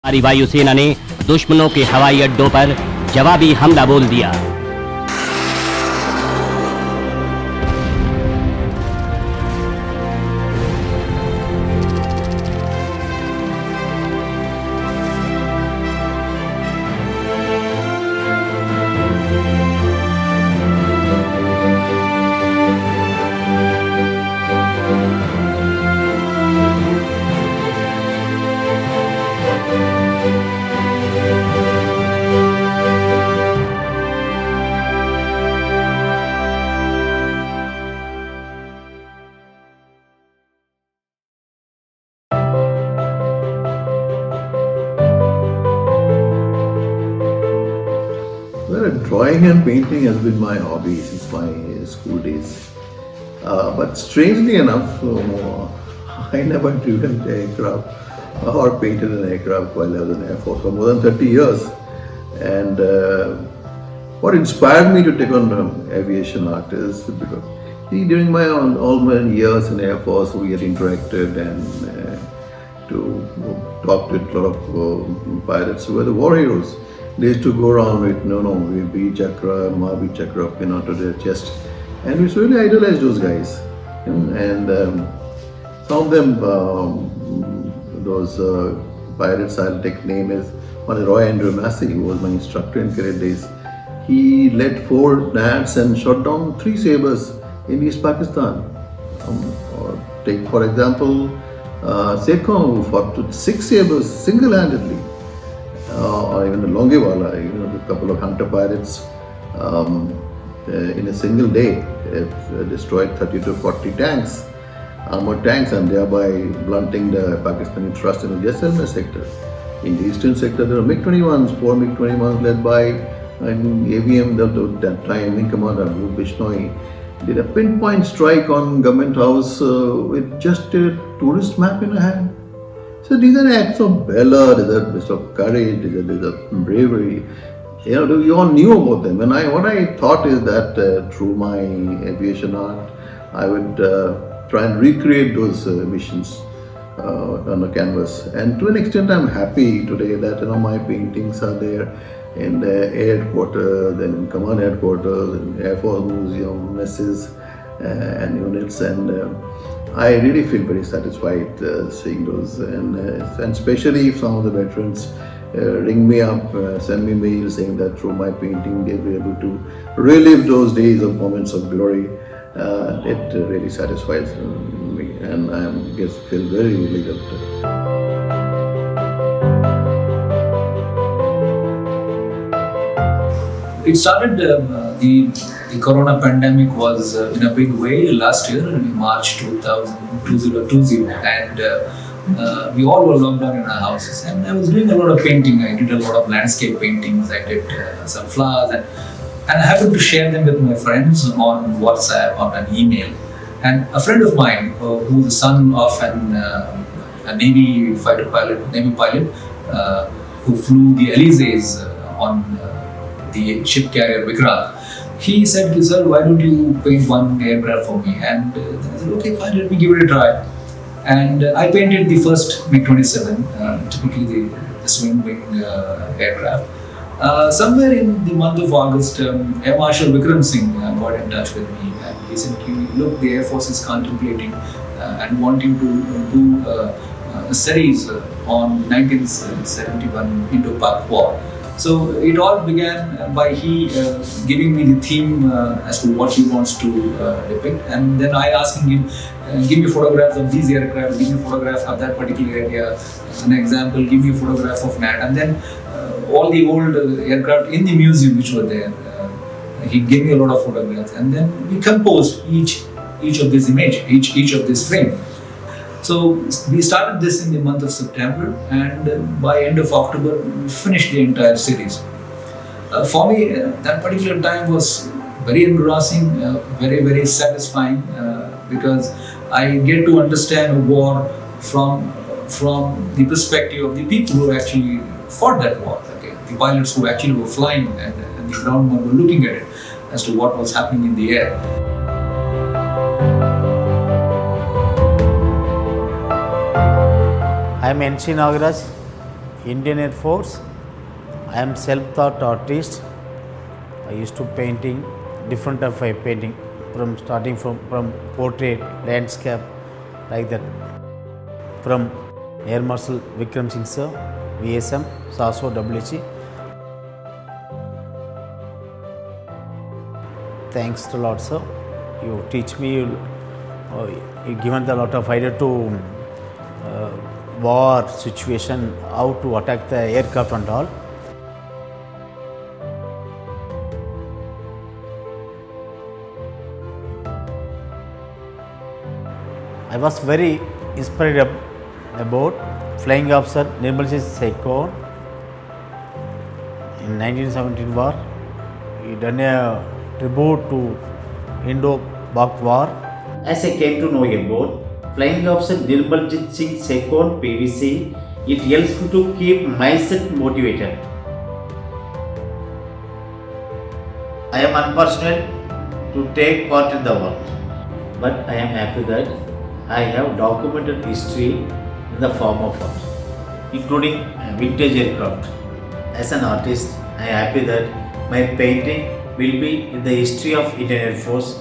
हमारी वायुसेना ने दुश्मनों के हवाई अड्डों पर जवाबी हमला बोल दिया। Well, drawing and painting has been my hobby since my school days. But strangely enough, I never driven an aircraft or painted an aircraft while I was in Air Force for more than 30 years. And what inspired me to take on aviation art is because during all my years in Air Force, we had interacted and to talk with a lot of pilots who were the war heroes. They used to go around with V Chakra, Mahavir Chakra pin onto their chest, and we used to really idolize those guys. And some of them, those pilots, I'll take name is one is Roy Andrew Massey, who was my instructor in cadet days. He led 4 nats and shot down 3 sabers in East Pakistan. Or take for example, Sekhon, who fought with 6 sabers single-handedly. Or even the Longewala, the couple of hunter pirates in a single day destroyed 30 to 40 tanks, armored tanks, and thereby blunting the Pakistani thrust in the Jaisalmer sector. In the eastern sector, there were MiG-21s, 4 MiG-21s led by AVM that time, Wing Commander Bhup Bishnoi, did a pinpoint strike on Government House with just a tourist map in a hand. So these are acts of valor, these are acts of courage, these are bravery. You all knew about them. And what I thought is that through my aviation art, I would try and recreate those missions on a canvas. And to an extent, I'm happy today that my paintings are there in the air headquarters, then in command headquarters, in Air Force Museum, messes and units, and I really feel very satisfied seeing those, and especially if some of the veterans ring me up, send me mail saying that through my painting they'll be able to relive those days of moments of glory. It really satisfies me, and I feel very relieved. It started, the corona pandemic was in a big way last year in March 2020, and we all were locked down in our houses, and I was doing a lot of painting. I did a lot of landscape paintings, I did some flowers, and I happened to share them with my friends on WhatsApp, on an email. And a friend of mine, who's the son of a Navy pilot who flew the Elysees on the ship carrier Vikrant, he said, "Sir, why don't you paint one aircraft for me?" And then I said, "Okay, fine, let me give it a try." And I painted the first MiG-27, typically the swing wing aircraft. Somewhere in the month of August, Air Marshal Vikram Singh got in touch with me, and he said, "Look, the Air Force is contemplating and wanting to do a series on 1971 Indo-Pak War." So it all began by he giving me the theme as to what he wants to depict, and then I asking him, "Give me photographs of these aircraft, give me a photograph of that particular area, an example, give me a photograph of NAT," and then all the old aircraft in the museum which were there, he gave me a lot of photographs, and then we composed each of this image, each of this frame. So we started this in the month of September, and by end of October we finished the entire series. For me, that particular time was very engrossing, very, very satisfying, because I get to understand a war from the perspective of the people who actually fought that war. Okay? The pilots who actually were flying, and the groundmen were looking at it as to what was happening in the air. I am N.C. Nagaraj, Indian Air Force. I am self-taught artist. I used to painting different type of painting from starting from portrait, landscape, like that. From Air Marshal Vikram Singh sir, VSM, SASO, WHE. Thanks a lot, sir. You teach me. You given a lot of idea to war situation, how to attack the aircraft and all. I was very inspired about Flying Officer Nirmaljit Singh. In 1917 war, he done a tribute to Indo-Pak war. As I came to know about Flying Officer Nirmaljit Singh Sekon PVC, it helps me to keep myself motivated. I am unfortunate to take part in the war, but I am happy that I have documented history in the form of art, including vintage aircraft. As an artist, I am happy that my painting will be in the history of Indian Air Force